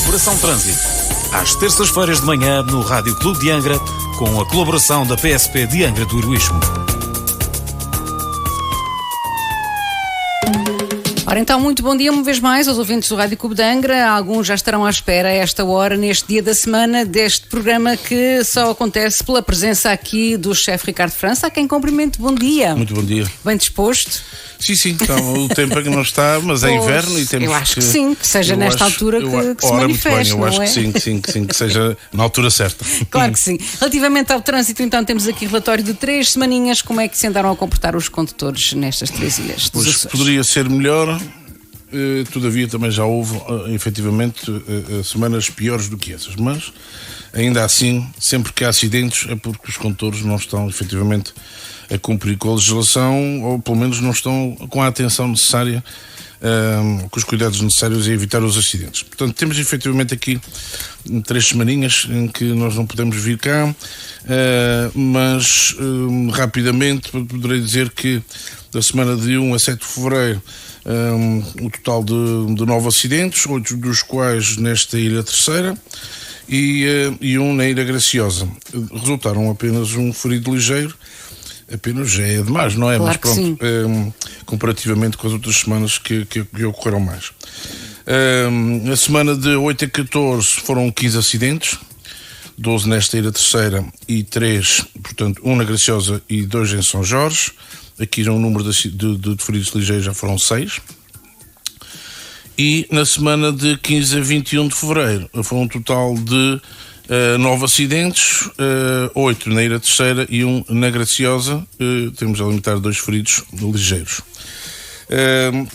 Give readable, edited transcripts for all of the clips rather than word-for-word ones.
Operação Trânsito, às terças-feiras de manhã no Rádio Clube de Angra, com a colaboração da PSP de Angra do Heroísmo. Ora então, muito bom dia uma vez mais aos ouvintes do Rádio Clube de Angra. Alguns já estarão à espera a esta hora, neste dia da semana, deste programa que só acontece pela presença aqui do chefe Ricardo França, a quem cumprimento. Bom dia. Muito bom dia. Bem disposto? Sim, então, o tempo é que não está, mas é inverno e temos eu acho que sim, que seja nesta altura que se manifeste, não é? Eu acho que sim, que seja na altura certa. Claro que sim. Relativamente ao trânsito, então, temos aqui relatório de 3 semaninhas. Como é que se andaram a comportar os condutores nestas 3 ilhas dos Açores? Poderia ser melhor, todavia também já houve, efetivamente, semanas piores do que essas, mas ainda assim, sempre que há acidentes é porque os condutores não estão, efetivamente, a cumprir com a legislação, ou pelo menos não estão com a atenção necessária, com os cuidados necessários a evitar os acidentes. Portanto, temos efetivamente aqui 3 semaninhas em que nós não podemos vir cá, mas rapidamente poderei dizer que da semana de 1 a 7 de fevereiro o total de 9 acidentes, 8 dos quais nesta Ilha Terceira e um na Ilha Graciosa. Resultaram apenas um ferido ligeiro. Apenas já é demais, não é? Claro, mas pronto, comparativamente com as outras semanas que ocorreram mais. A semana de 8 a 14 foram 15 acidentes, 12 nesta Ilha Terceira e 3, portanto, 1 na Graciosa e 2 em São Jorge. Aqui já o número de feridos ligeiros já foram 6. E na semana de 15 a 21 de fevereiro foi um total de 9 acidentes, 8 na Ilha Terceira e 1 na Graciosa. Temos a limitar 2 feridos ligeiros.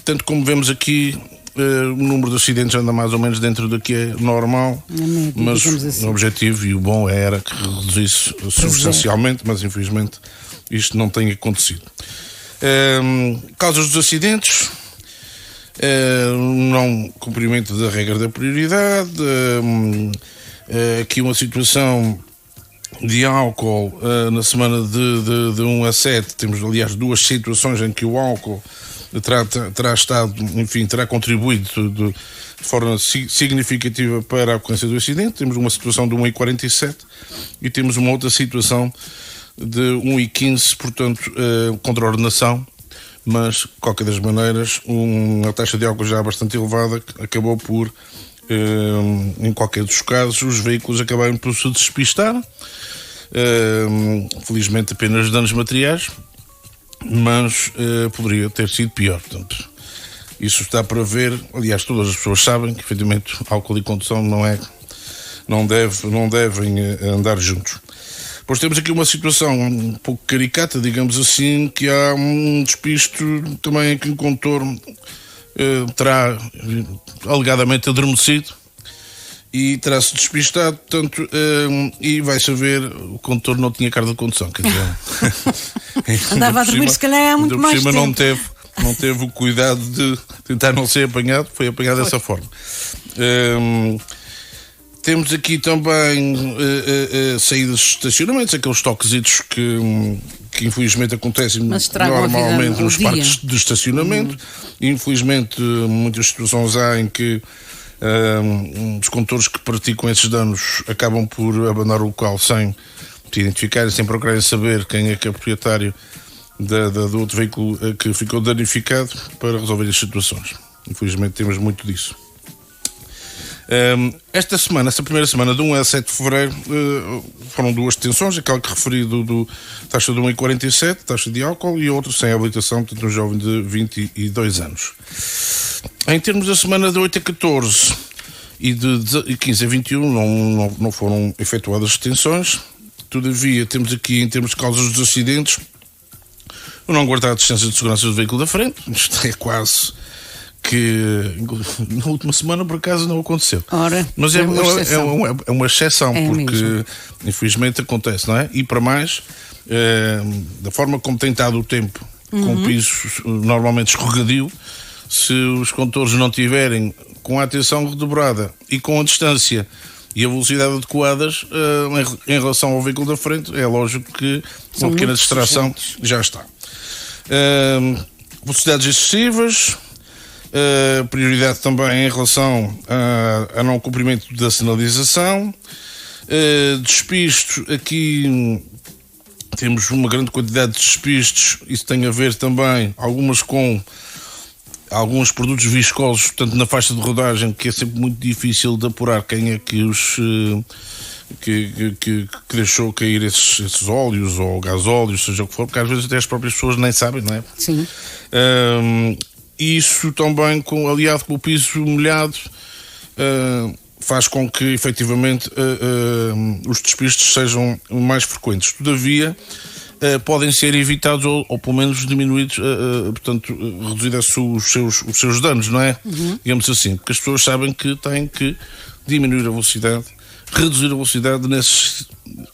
Tanto como vemos aqui, o número de acidentes anda mais ou menos dentro do que é normal, mas assim, o objetivo e o bom era que reduzisse substancialmente, mas infelizmente isto não tem acontecido. Causas dos acidentes: não cumprimento da regra da prioridade, aqui uma situação de álcool na semana de 1 a 7, temos aliás 2 situações em que o álcool terá contribuído de forma significativa para a ocorrência do acidente. Temos uma situação de 1,47 e temos uma outra situação de 1,15, portanto, contra a ordenação, mas, de qualquer das maneiras, uma taxa de álcool já bastante elevada acabou por, em qualquer dos casos, os veículos acabaram por se despistar, felizmente apenas danos materiais, mas poderia ter sido pior. Portanto, isso está para ver. Aliás, todas as pessoas sabem que, efetivamente, álcool e condução não devem andar juntos. Depois temos aqui uma situação um pouco caricata, digamos assim, que há um despiste também em que o condutor terá alegadamente adormecido e terá-se despistado, portanto, e vai-se a ver, o condutor não tinha carta de condução, quer dizer... Andava a dormir, se calhar há muito mais tempo. Não teve o cuidado de tentar não ser apanhado, foi apanhado dessa forma. Temos aqui também saídas de estacionamentos, aqueles toquezitos que infelizmente acontecem normalmente nos parques de estacionamento. Infelizmente, muitas situações há em que os condutores que praticam esses danos acabam por abandonar o local sem se identificarem, sem procurarem saber quem é que é o proprietário do outro veículo que ficou danificado para resolver as situações. Infelizmente temos muito disso. Esta primeira semana de 1 a 7 de fevereiro foram 2 detenções, aquela que referi do taxa de 1,47, taxa de álcool, e outro sem habilitação, portanto um jovem de 22 anos. Em termos da semana de 8 a 14 e de 15 a 21 não foram efetuadas detenções. Todavia, temos aqui, em termos de causas dos acidentes, o não guardar a distância de segurança do veículo da frente. Isto é quase que na última semana por acaso não aconteceu. Mas é uma exceção, porque mesmo, infelizmente acontece, não é? E para mais, da forma como tem estado o tempo, com pisos normalmente escorregadio, se os condutores não tiverem com a atenção redobrada e com a distância e a velocidade adequadas em relação ao veículo da frente, é lógico que uma pequena distração já está. Velocidades excessivas, Prioridade também em relação a não cumprimento da sinalização. Despistos, aqui temos uma grande quantidade de despistos. Isso tem a ver também, algumas com alguns produtos viscosos, portanto na faixa de rodagem, que é sempre muito difícil de apurar quem é que os que deixou cair esses óleos ou gasóleos, seja o que for, porque às vezes até as próprias pessoas nem sabem, não é? Sim. Isso também, aliado com o piso molhado, faz com que efetivamente os despistes sejam mais frequentes. Todavia, podem ser evitados ou pelo menos diminuídos, portanto, reduzidos os seus danos, não é? Digamos assim, porque as pessoas sabem que têm que diminuir a velocidade, reduzir a velocidade nesses.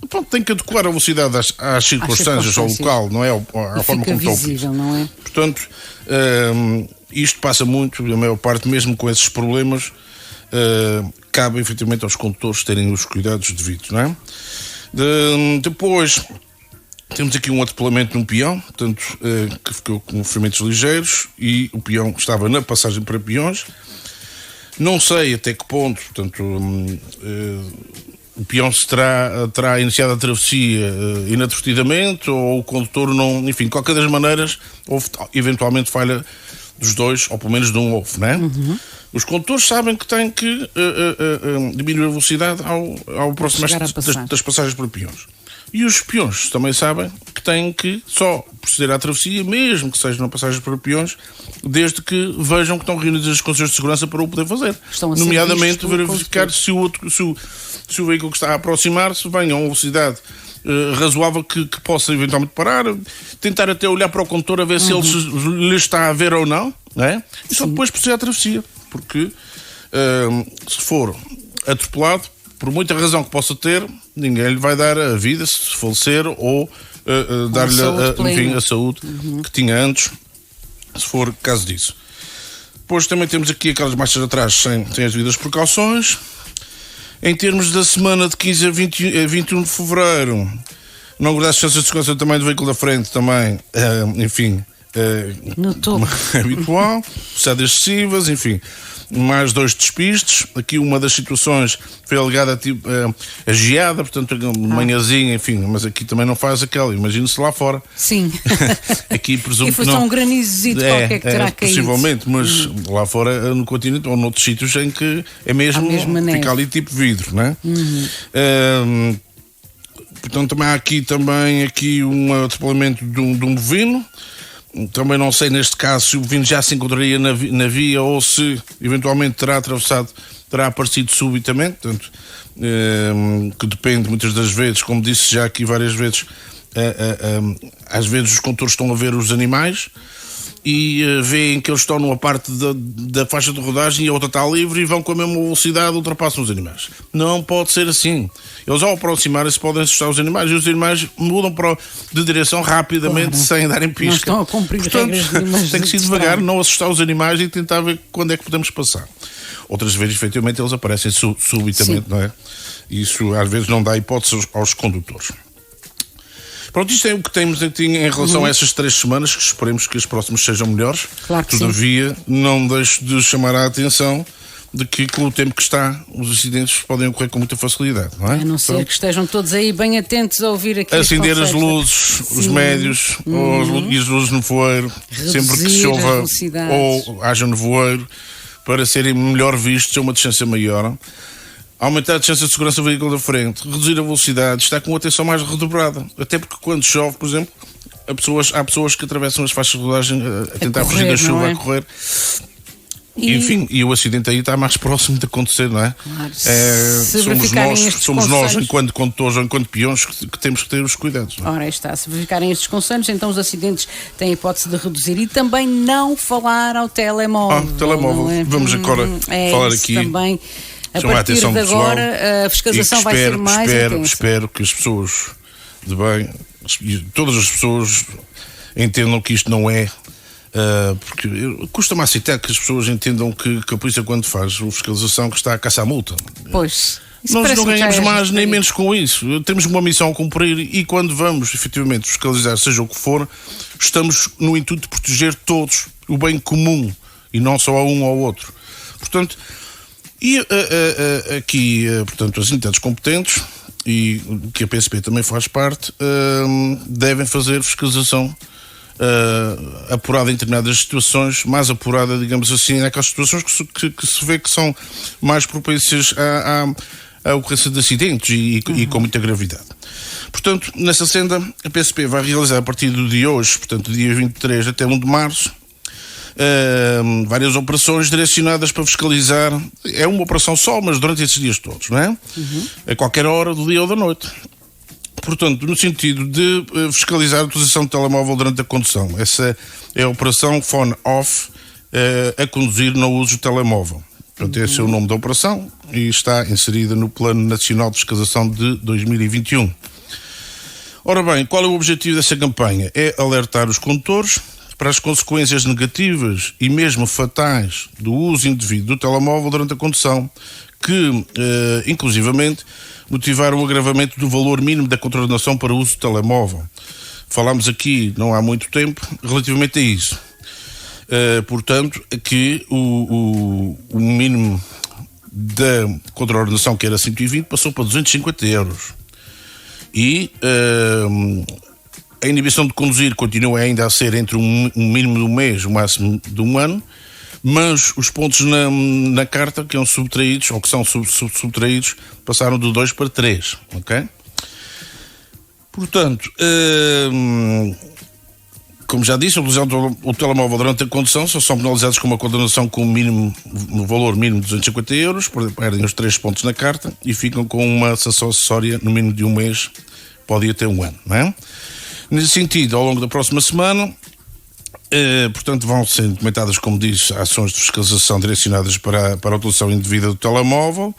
Pronto, tem que adequar a velocidade às circunstâncias, ao local, não é? À forma como está o piso. Não é? Portanto, isto passa muito, a maior parte, mesmo com esses problemas, cabe efetivamente aos condutores terem os cuidados devidos, não é? Depois, temos aqui um atropelamento num peão, portanto, que ficou com ferimentos ligeiros e o peão estava na passagem para peões. Não sei até que ponto, portanto, o peão se terá iniciado a travessia inadvertidamente ou o condutor não, enfim, de qualquer das maneiras, houve eventualmente falha dos dois, ou pelo menos de um houve, não é? Os condutores sabem que têm que diminuir a velocidade ao aproximar-se das passagens para peões. E os peões também sabem que têm que só proceder à travessia, mesmo que seja na passagem para peões, desde que vejam que estão reunidas as condições de segurança para o poder fazer. Nomeadamente verificar se o veículo que está a aproximar-se vem a uma velocidade razoável que possa eventualmente parar, tentar até olhar para o condutor a ver se ele lhe está a ver ou não, é? E só depois proceder à travessia, porque se for atropelado, por muita razão que possa ter, ninguém lhe vai dar a vida se falecer ou dar-lhe a saúde que tinha antes, se for caso disso. Depois também temos aqui aquelas marchas atrás sem as devidas precauções. Em termos da semana de 15 a 21 de fevereiro, não guardar as distâncias de segurança também do veículo da frente, também, enfim, no topo habitual, velocidades excessivas, enfim. Mais 2 despistes. Aqui uma das situações foi alegada tipo, a geada, portanto, manhãzinha, enfim, mas aqui também não faz aquela. Imagino-se lá fora. Sim. Aqui presumo que foi só um granizito qualquer que terá caído. Possivelmente, mas lá fora no continente ou noutros sítios em que é mesmo fica ali tipo vidro, não é? Portanto, também há aqui um atropelamento de um bovino. Também não sei neste caso se o bovino já se encontraria na via ou se eventualmente terá aparecido subitamente, portanto, que depende muitas das vezes, como disse já aqui várias vezes, às vezes os condutores estão a ver os animais e veem que eles estão numa parte da faixa de rodagem e a outra está livre e vão com a mesma velocidade, ultrapassam os animais. Não pode ser assim. Eles ao aproximarem-se podem assustar os animais e os animais mudam de direção rapidamente, sem darem pisca. Não estão a cumprir regras nenhumas. Tem que ser devagar, não assustar os animais e tentar ver quando é que podemos passar. Outras vezes, efetivamente, eles aparecem subitamente, não é? Isso às vezes não dá hipótese aos condutores. Pronto, isto é o que temos aqui em relação a essas 3 semanas, que esperemos que as próximas sejam melhores. Claro que Todavia, não deixo de chamar a atenção de que com o tempo que está, os acidentes podem ocorrer com muita facilidade, não é? A não ser que estejam todos aí bem atentos a ouvir aqui. Acender as luzes, os médios, e as luzes no nevoeiro, sempre que chova ou haja nevoeiro, para serem melhor vistos a uma distância maior. Aumentar a distância de segurança do veículo da frente, reduzir a velocidade, estar com a atenção mais redobrada. Até porque quando chove, por exemplo, há pessoas que atravessam as faixas de rodagem a tentar fugir da chuva, a correr. Enfim, e o acidente aí está mais próximo de acontecer, não é? Claro. Somos nós, enquanto condutores ou enquanto peões, que temos que ter os cuidados. Não é? Ora, aí está. Se verificarem estes conselhos, então os acidentes têm a hipótese de reduzir e também não falar ao telemóvel. Telemóvel. Vamos agora falar aqui. Também. A partir de agora, a fiscalização vai ser mais intensa. Espero que as pessoas de bem, todas as pessoas entendam que isto não é, porque custa-me aceitar que as pessoas entendam que a polícia, quando faz a fiscalização, que está a caçar a multa. Pois. Nós não ganhamos mais nem menos com isso. Temos uma missão a cumprir e quando vamos efetivamente fiscalizar, seja o que for, estamos no intuito de proteger todos, o bem comum, e não só a um ou ao outro. Portanto, aqui, portanto, as entidades competentes, e que a PSP também faz parte, devem fazer fiscalização apurada em determinadas situações, mais apurada, digamos assim, naquelas situações que se vê que são mais propícias à ocorrência de acidentes e com muita gravidade. Portanto, nessa senda, a PSP vai realizar a partir do dia hoje, portanto, dia 23 até 1 de março, várias operações direcionadas para fiscalizar. É uma operação só, mas durante esses dias todos, não é? A qualquer hora do dia ou da noite. Portanto, no sentido de fiscalizar a utilização do telemóvel durante a condução. Essa é a operação Phone Off, a conduzir no uso do telemóvel. Portanto, esse é o nome da operação e está inserida no Plano Nacional de Fiscalização de 2021. Ora bem, qual é o objetivo dessa campanha? É alertar os condutores para as consequências negativas e mesmo fatais do uso indevido do telemóvel durante a condução, que, inclusivamente, motivaram o agravamento do valor mínimo da contraordenação para o uso do telemóvel. Falámos aqui, não há muito tempo, relativamente a isso. Portanto, que o mínimo da contraordenação, que era 120, passou para 250 euros. E a inibição de conduzir continua ainda a ser entre um mínimo de um mês e um máximo de um ano, mas os pontos na carta que são subtraídos, ou que são subtraídos, passaram de 2 para 3, ok? Portanto, como já disse, utilizando o telemóvel durante a condução são penalizados com uma condenação com no valor mínimo de 250 euros, perdem os 3 pontos na carta e ficam com uma sanção acessória no mínimo de um mês, pode ir até um ano, não é? Nesse sentido, ao longo da próxima semana, portanto, vão ser implementadas, como diz, ações de fiscalização direcionadas para a utilização indevida do telemóvel,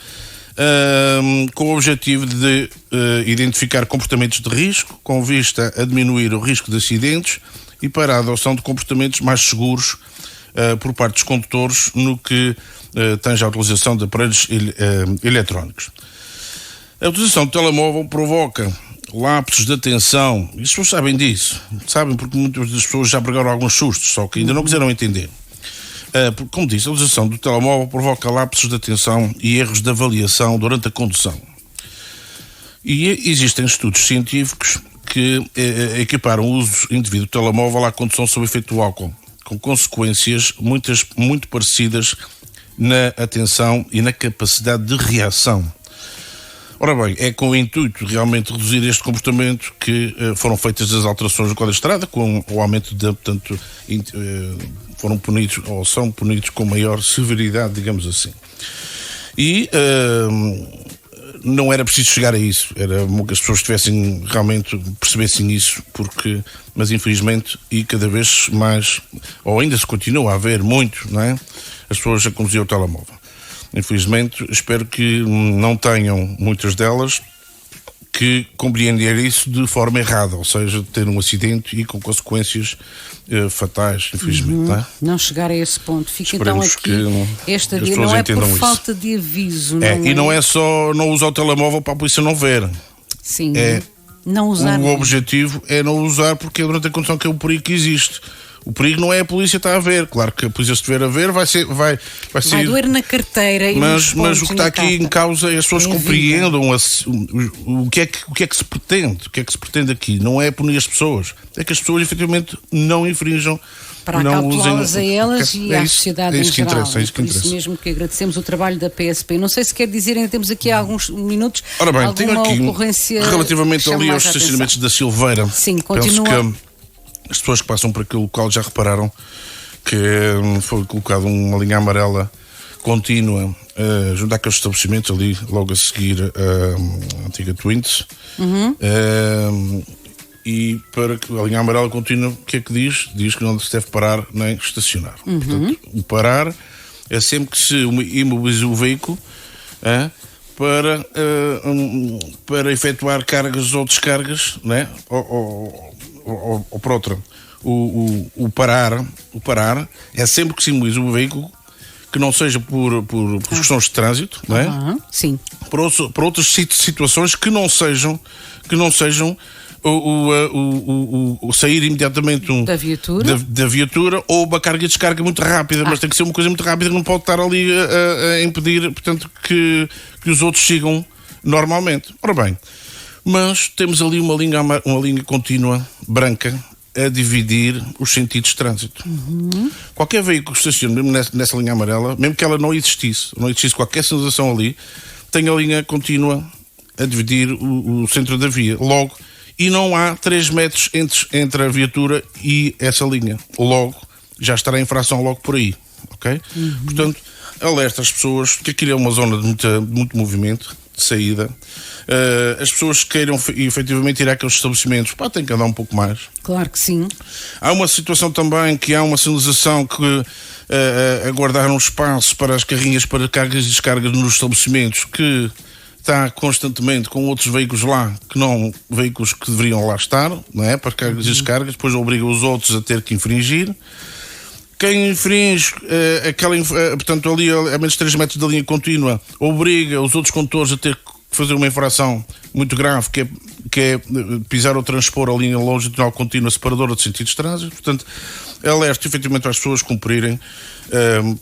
com o objetivo de identificar comportamentos de risco, com vista a diminuir o risco de acidentes e para a adoção de comportamentos mais seguros por parte dos condutores no que tange à utilização de aparelhos eletrónicos. A utilização do telemóvel provoca lapsos de atenção, e as pessoas sabem disso, sabem, porque muitas das pessoas já pegaram alguns sustos, só que ainda não quiseram entender. Porque, como disse, a utilização do telemóvel provoca lapsos de atenção e erros de avaliação durante a condução. E existem estudos científicos que equiparam o uso indevido do telemóvel à condução sob efeito do álcool, com consequências muito parecidas na atenção e na capacidade de reação. Ora bem, é com o intuito de realmente reduzir este comportamento que foram feitas as alterações do Código de Estrada, com o aumento de, portanto, foram punidos, ou são punidos com maior severidade, digamos assim. E não era preciso chegar a isso, era bom que as pessoas tivessem, realmente percebessem isso, mas infelizmente, e cada vez mais, ou ainda se continua a haver muito, não é? As pessoas a conduzir o telemóvel. Infelizmente, espero que não tenham, muitas delas, que compreender isso de forma errada, ou seja, ter um acidente e com consequências fatais, infelizmente. Não é? Não chegar a esse ponto. Fica Esperemos então aqui esta dia, não é por falta de aviso. E não é só não usar o telemóvel para a polícia não ver. Sim, não usar. O objetivo é não usar, porque é durante a condução que é o perigo que existe. O perigo não é a polícia estar a ver. Claro que a polícia, se estiver a ver, vai doer na carteira. Mas o que está aqui em causa é as pessoas compreendam o que é que se pretende. O que é que se pretende aqui? Não é punir as pessoas. É que as pessoas, efetivamente, não infrinjam. Para acautelá-las a elas e à sociedade em geral. É isso que interessa. Por isso mesmo que agradecemos o trabalho da PSP. Não sei se quer dizer, ainda temos aqui alguns minutos. Ora bem, tenho aqui, relativamente ali aos estacionamentos da Silveira. Sim, continua. Penso que as pessoas que passam por aquele local já repararam que foi colocada uma linha amarela contínua junto àqueles estabelecimentos ali, logo a seguir a antiga Twins. E para que a linha amarela contínua, o que é que diz? Diz que não se deve parar nem estacionar. Portanto, o parar é sempre que se imobiliza o veículo para efetuar cargas ou descargas, né? Ou por outra, o parar é sempre que se imobiliza o veículo, que não seja por questões de trânsito, não é? Sim. Para outras situações que não sejam o sair imediatamente da viatura ou uma carga e descarga muito rápida, mas tem que ser uma coisa muito rápida, que não pode estar ali a impedir, portanto, que os outros sigam normalmente. Ora bem, mas temos ali uma linha contínua branca a dividir os sentidos de trânsito. Qualquer veículo que estacione mesmo nessa linha amarela, mesmo que ela não existisse qualquer sinalização ali, tem a linha contínua a dividir o centro da via. Logo, e não há 3 metros entre a viatura e essa linha. Logo, já estará a infração logo por aí. Ok? Portanto, alerta as pessoas que aquilo é uma zona de muito movimento, de saída. As pessoas que queiram efetivamente ir àqueles estabelecimentos, têm que andar um pouco mais. Claro que sim. Há uma situação também que há uma sinalização que aguardar um espaço para as carrinhas para cargas e descargas nos estabelecimentos, que está constantemente com outros veículos lá, que não veículos que deveriam lá estar, não é? Para cargas e descargas, depois obriga os outros a ter que infringir. Quem infringe portanto, ali a menos de 3 metros da linha contínua, obriga os outros condutores a ter que fazer uma infração muito grave, que é pisar ou transpor a linha longitudinal contínua separadora de sentidos de trânsito. Portanto, alerta efetivamente as pessoas cumprirem,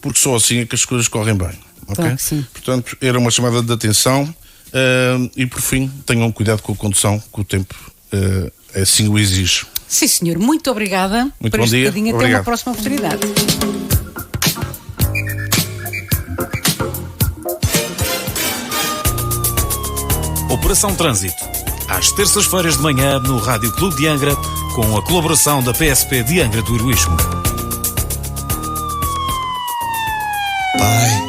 porque só assim é que as coisas correm bem. Okay? Claro que sim. Portanto, era uma chamada de atenção, e por fim, tenham cuidado com a condução, que o tempo assim o exige. Sim, senhor. Muito obrigada por este bocadinho. Até uma próxima oportunidade. Operação Trânsito, às terças-feiras de manhã no Rádio Clube de Angra, com a colaboração da PSP de Angra do Heroísmo. Pai,